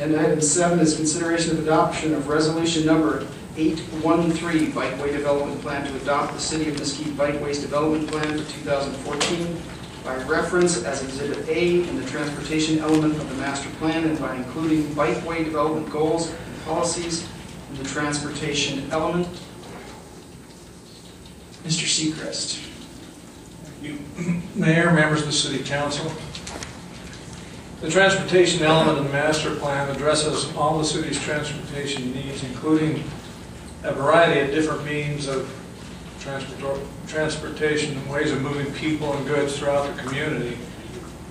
And item 7 is consideration of adoption of resolution number 813, Bikeway Development Plan, to adopt the City of Mesquite Bikeways Development Plan for 2014 by reference as Exhibit A in the transportation element of the master plan, and by including bikeway development goals and policies in the transportation element. Mr. Seacrest. Thank you. Mayor, members of the City Council. The transportation element of the master plan addresses all the city's transportation needs, including a variety of different means of transportation and ways of moving people and goods throughout the community.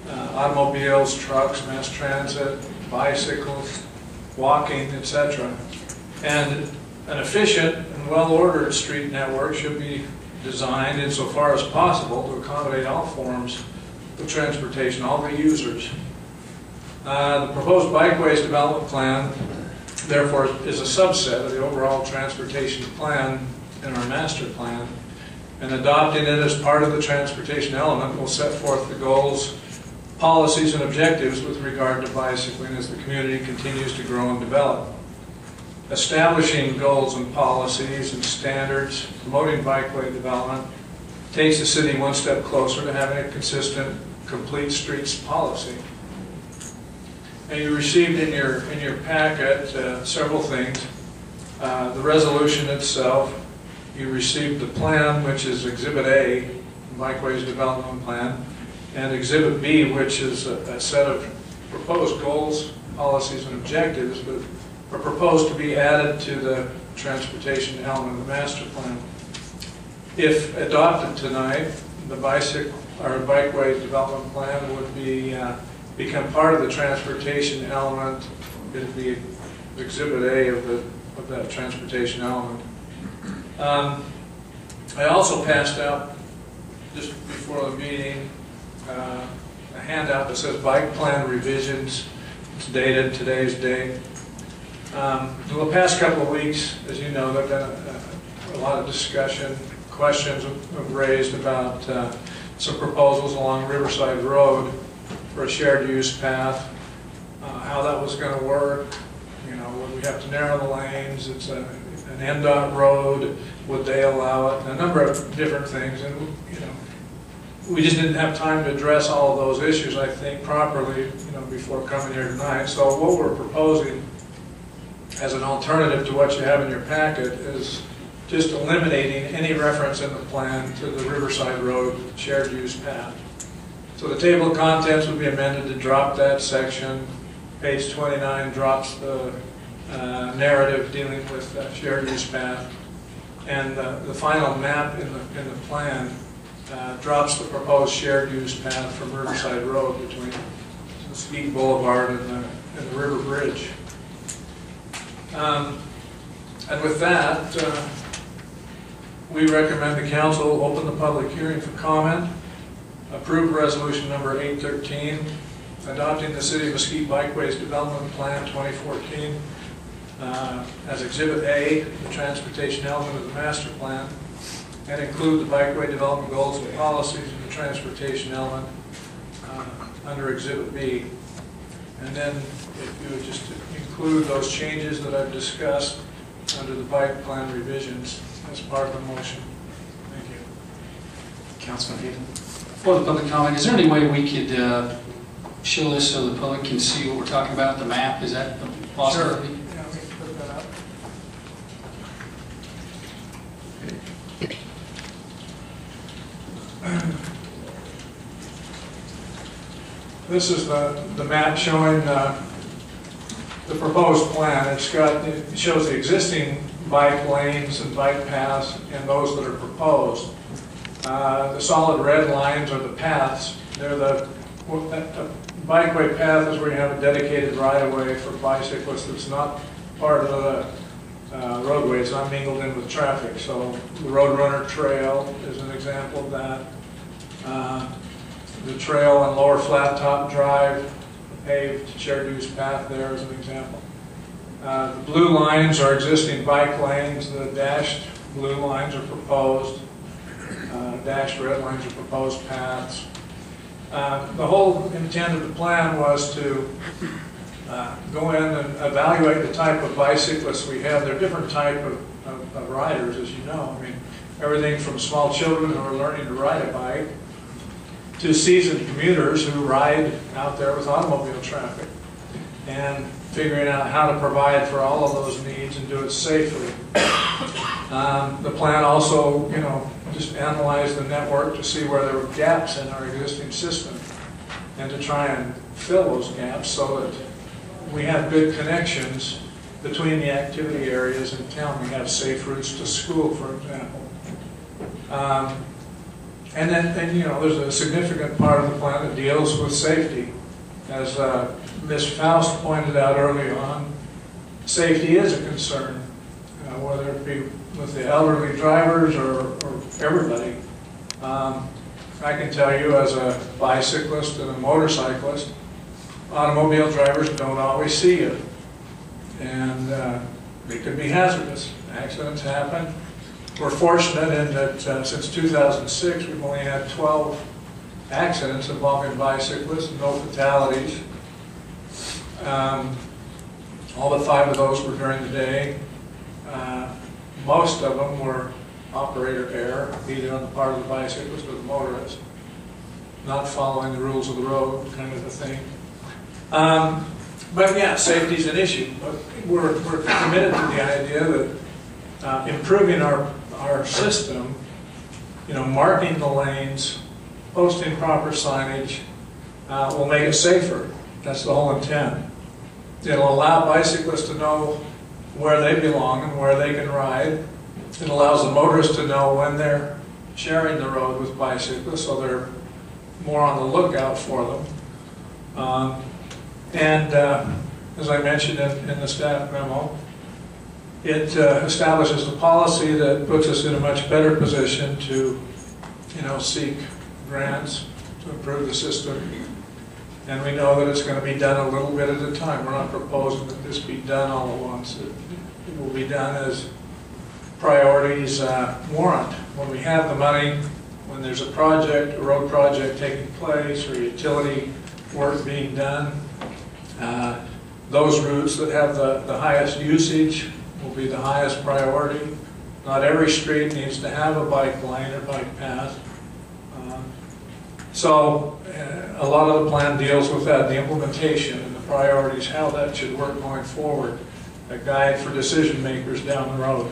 Automobiles, trucks, mass transit, bicycles, walking, etc. And an efficient and well-ordered street network should be designed insofar as possible to accommodate all forms of transportation, all the users. The proposed Bikeways Development Plan, therefore, is a subset of the overall transportation plan in our master plan, and adopting it as part of the transportation element will set forth the goals, policies, and objectives with regard to bicycling as the community continues to grow and develop. Establishing goals and policies and standards, promoting bikeway development, takes the city one step closer to having a consistent, complete streets policy. And you received in your packet several things. The resolution itself, you received the plan, which is Exhibit A, Bikeways Development Plan, and Exhibit B, which is a set of proposed goals, policies, and objectives that are proposed to be added to the transportation element of the master plan. If adopted tonight, the Bikeways Development Plan would be become part of the transportation element. It would be Exhibit A of that transportation element. I also passed out, just before the meeting, a handout that says Bike Plan Revisions. It's dated today's date. For the past couple of weeks, as you know, there have been a lot of discussion, questions have raised about some proposals along Riverside Road for a shared use path, how that was going to work. You know, would we have to narrow the lanes? It's an NDOT road. Would they allow it? And a number of different things. And you know, we just didn't have time to address all of those issues, I think, properly, you know, before coming here tonight. So what we're proposing as an alternative to what you have in your packet is just eliminating any reference in the plan to the Riverside Road shared use path. So the table of contents would be amended to drop that section. Page 29 drops the narrative dealing with shared use path. And the final map in the plan drops the proposed shared use path from Riverside Road between Mesquite Boulevard and the River Bridge. And with that, we recommend the council open the public hearing for comment, approve resolution number 813, adopting the City of Mesquite Bikeways Development Plan 2014 as Exhibit A, the transportation element of the master plan, and include the bikeway development goals and policies in the transportation element under Exhibit B. And then if you would just include those changes that I've discussed under the bike plan revisions as part of the motion. Thank you. Councilman Hayden. For the public comment, is there any way we could show this so the public can see what we're talking about, the map? Is that a possibility? Sure. Yeah, we can put that up. This is the map showing the proposed plan. It shows the existing bike lanes and bike paths and those that are proposed. The solid red lines are the paths. They're the bikeway path is where you have a dedicated right-of-way for bicyclists that's not part of the roadway. It's not mingled in with traffic. So the Roadrunner Trail is an example of that. The trail on Lower Flat Top Drive, the paved shared use path there is an example. The blue lines are existing bike lanes. The dashed blue lines are proposed. Dashed red lines are proposed paths. The whole intent of the plan was to go in and evaluate the type of bicyclists we have. There are different type of riders, as you know. I mean, everything from small children who are learning to ride a bike to seasoned commuters who ride out there with automobile traffic, and figuring out how to provide for all of those needs and do it safely. The plan also, you know, just analyzed the network to see where there were gaps in our existing system and to try and fill those gaps so that we have good connections between the activity areas in town. We have safe routes to school, for example. And then, you know, there's a significant part of the plan that deals with safety. As Ms. Faust pointed out early on, safety is a concern, whether it be with the elderly drivers or everybody. I can tell you, as a bicyclist and a motorcyclist, automobile drivers don't always see you, and they could be hazardous. Accidents happen. We're fortunate in that since 2006, we've only had 12 accidents involving bicyclists, no fatalities. All but 5 of those were during the day. Most of them were operator error, either on the part of the bicyclist or the motorist, not following the rules of the road, kind of a thing. But yeah, safety is an issue. But we're committed to the idea that improving our system, you know, marking the lanes, posting proper signage, will make it safer. That's the whole intent. It'll allow bicyclists to know where they belong and where they can ride. It allows the motorists to know when they're sharing the road with bicyclists, so they're more on the lookout for them. As I mentioned in the staff memo, it establishes a policy that puts us in a much better position to, you know, seek grants to improve the system. And we know that it's going to be done a little bit at a time. We're not proposing that this be done all at once. It will be done as priorities warrant. When we have the money, when there's a project, a road project taking place, or utility work being done, those routes that have the highest usage will be the highest priority. Not every street needs to have a bike lane or bike path. So a lot of the plan deals with that, the implementation and the priorities, how that should work going forward, a guide for decision makers down the road.